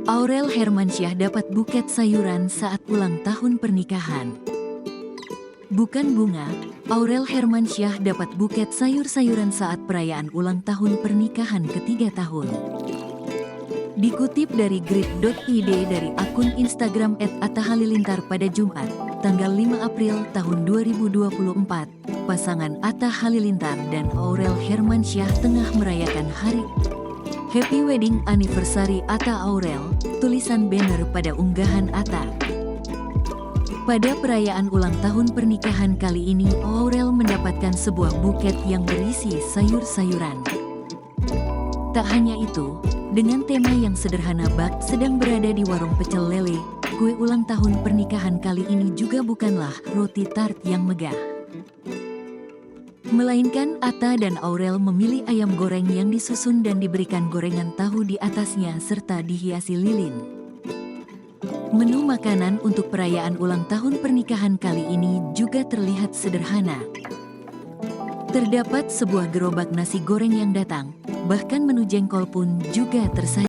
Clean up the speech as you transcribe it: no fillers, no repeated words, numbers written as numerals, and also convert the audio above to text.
Aurel Hermansyah dapat buket sayuran saat ulang tahun pernikahan. Bukan bunga, Aurel Hermansyah dapat buket sayur-sayuran saat perayaan ulang tahun pernikahan ketiga tahun. Dikutip dari grid.id dari akun Instagram @atta_halilintar pada Jumat, tanggal 5 April tahun 2024, pasangan Atta Halilintar dan Aurel Hermansyah tengah merayakan hari Happy Wedding Anniversary Atta Aurel, tulisan banner pada unggahan Atta. Pada perayaan ulang tahun pernikahan kali ini, Aurel mendapatkan sebuah buket yang berisi sayur-sayuran. Tak hanya itu, dengan tema yang sederhana, bak sedang berada di warung pecel lele, kue ulang tahun pernikahan kali ini juga bukanlah roti tart yang megah. Melainkan Atta dan Aurel memilih ayam goreng yang disusun dan diberikan gorengan tahu di atasnya serta dihiasi lilin. Menu makanan untuk perayaan ulang tahun pernikahan kali ini juga terlihat sederhana. Terdapat sebuah gerobak nasi goreng yang datang, bahkan menu jengkol pun juga tersaji.